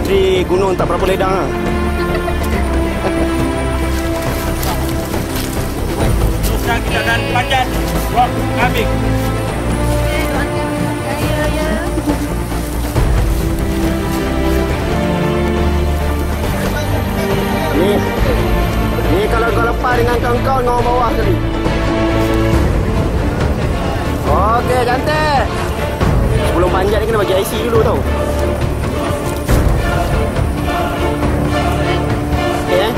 Puteri gunung tak berapa ledang lah. Sekarang kita akan panjat rock climbing. Ni kalau kau lepas dengan kawan-kawan kau bawah tadi. Okey, cantik. Sebelum panjat ni kena bagi IC dulu tau. Okey.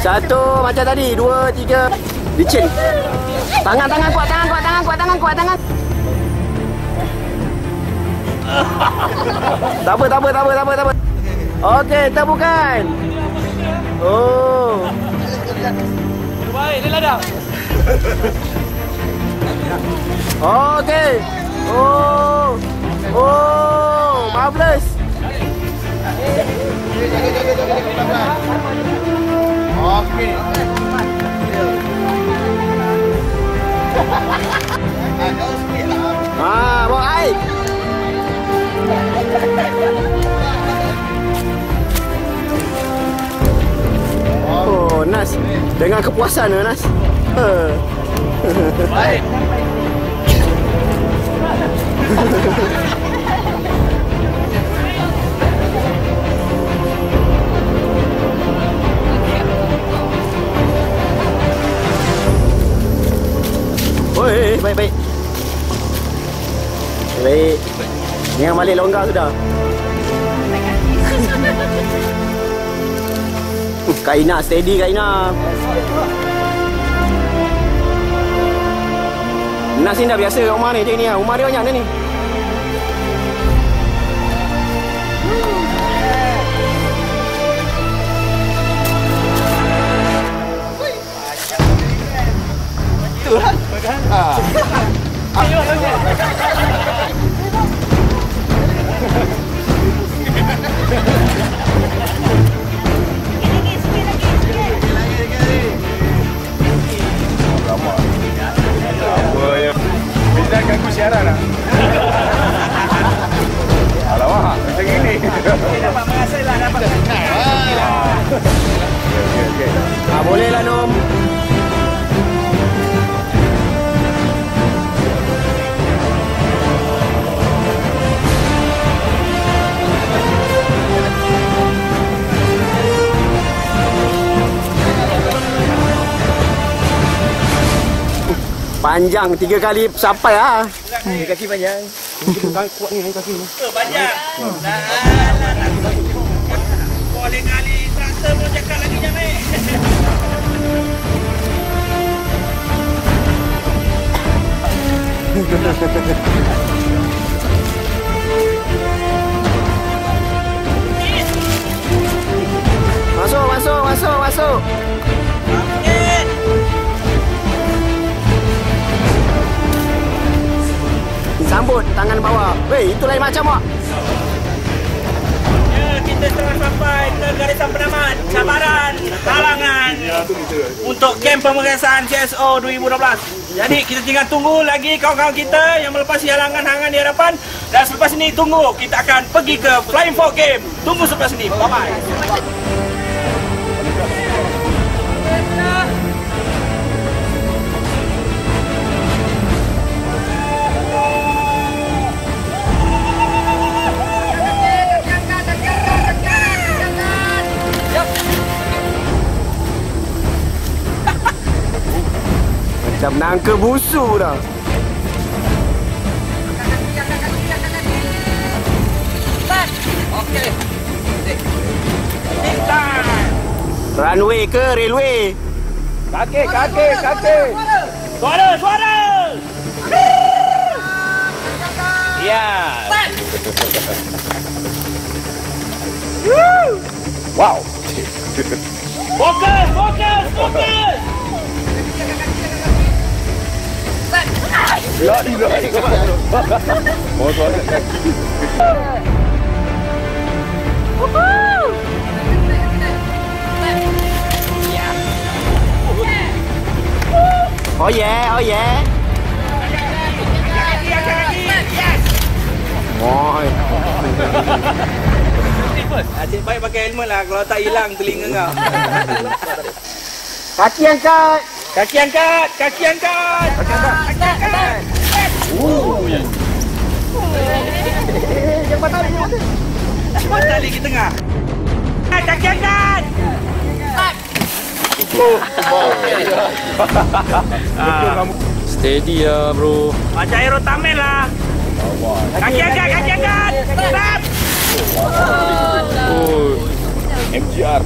Satu macam tadi, dua, tiga. Licin. Tangan kuat. Tak apa. Okey, tepukan. Oh. Baik, dia ladang. Okey. Oh, marvelous. Okey. Bawa air. Oh, Nas. Dengan kepuasan Nas. Baik. Oi, baik. Baik. Jangan balik longgar sudah. Kak Ina, steady Kak Ina. Nas ni dah biasa kat rumah ni, dia ni lah. Rumah dia banyak ni. Betul kan? Bisa ganggu siaran lah. Alamak, macam gini. Dapat merasa lah, dapat. Okey. Boleh lah Nom. Panjang 3 kali sampai lah. Kaki panjang. Kuat ni kaki ni. Banyak. Boleh kali traktor mau cakap lagi jangan naik. Masuk. Sambut tangan bawah. Weh, itu lain macam wak. Ya, kita telah sampai ke garisan penamat cabaran halangan untuk kem pemeriksaan CSO 2012. Jadi kita tinggal tunggu lagi kawan-kawan kita yang melepasi halangan-halangan di hadapan. Dan selepas ini tunggu, kita akan pergi ke Flying Fox Game. Tunggu selepas ini. Bye-bye. Macam nangka busu dah. Okey. Runway ke railway? Kaki. Suara. Ya. Wow. Fokus. Lari. Oh, suara kaki. Oh yeah. Kaki. Yes. Oi. Asyik baik pakai helmet lah. Kalau tak hilang telinga kau. Kaki angkat. Kaki angkat. Kaki angkat. Kaki angkat. Jempat tali. Jempat tali ke tengah. Kaki angkat. Steady ya, bro. Macam aerotamen lah. Kaki angkat. Kaki angkat. Stop. Oh. MGR.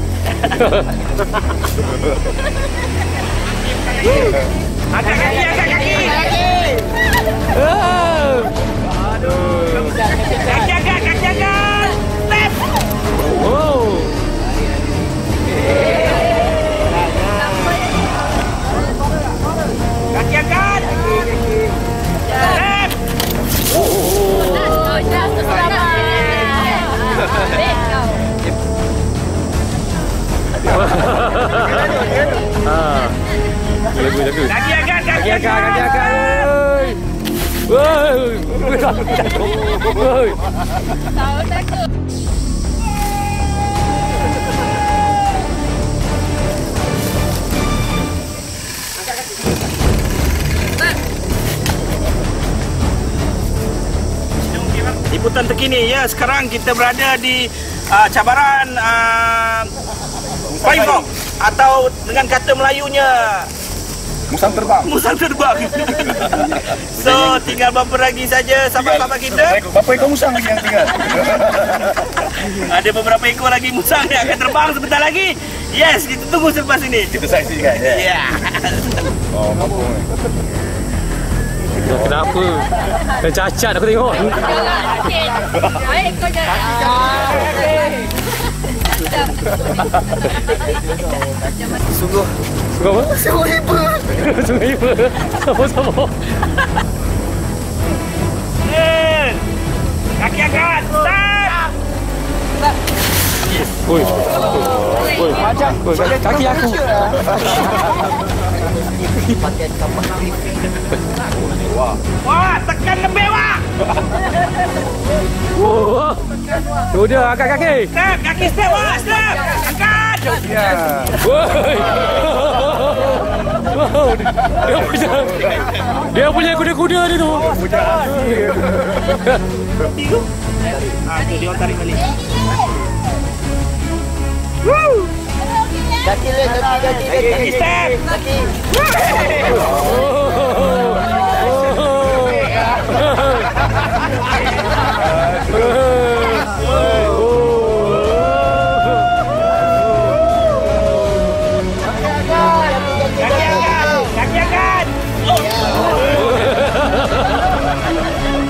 Angkat kaki. Angkat kaki. Aduh. Kaki angkat. Kaki angkat. Step. Oh. Kaki angkat. Step. Lagu. Kaki angkat. Kaki angkat. Woi. Woi. Tahu takut. Liputan terkini ya. Sekarang kita berada di cabaran Flying Fox atau dengan kata Melayunya Musang terbang. musang terbang. So tinggal beberapa lagi saja sahabat-sahabat kita. Berapa ekor musang lagi yang tinggal? Ada beberapa ekor lagi musang yang akan terbang sebentar lagi. Yes, kita tunggu selepas ini. Kita saksikan ya. Ya. Oh, mampu ni. Kenapa? Dah cacat aku tengok. Baik kau jangan. Sungguh Apa? sungguh hebat. Sungguh iba. Sama-sama. Kaki angkat. Start. Oi. Oi. Macam Kaki aku. Wah, tekan lebih wah. Oh. Tu dia angkat kaki. Step, kaki step wah, step. Angkat. Woi. Wow. Dia punya kuda-kuda dia tu. Tu dia orang tarik balik. kaki le kaki Step. Kaki angkat.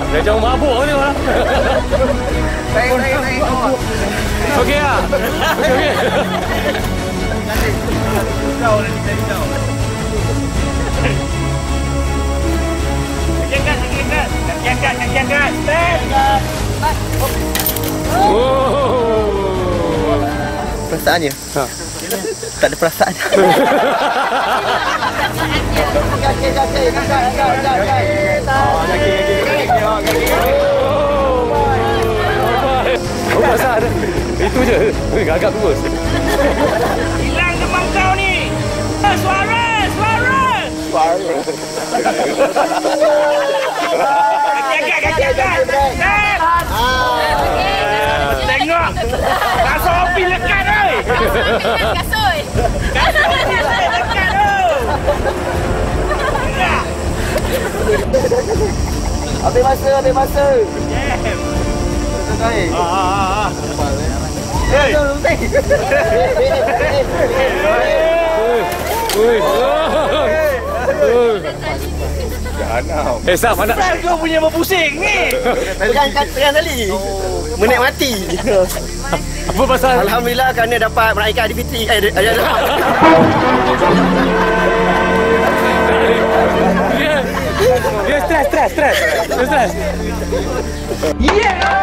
Dah jauh mabuk ni orang. Okey ah. Okey. Kaki angkat. Step. Oh. Perasaannya? Ha. Tak ada perasaan. Kau pasal itu je. Gagap terus. Hilang demam kau ni. Suara. Kaki angkat. Step. Tengok. Kasut Opi lekat oi. Kasut. Lekat oi. Habis masa. Saf mana? Kau punya berpusing ni. Pegang tali. Menikmati. Apa pasal? Alhamdulillah kerana dapat meraihkan Aidilfitri. Dia stres. Yeah.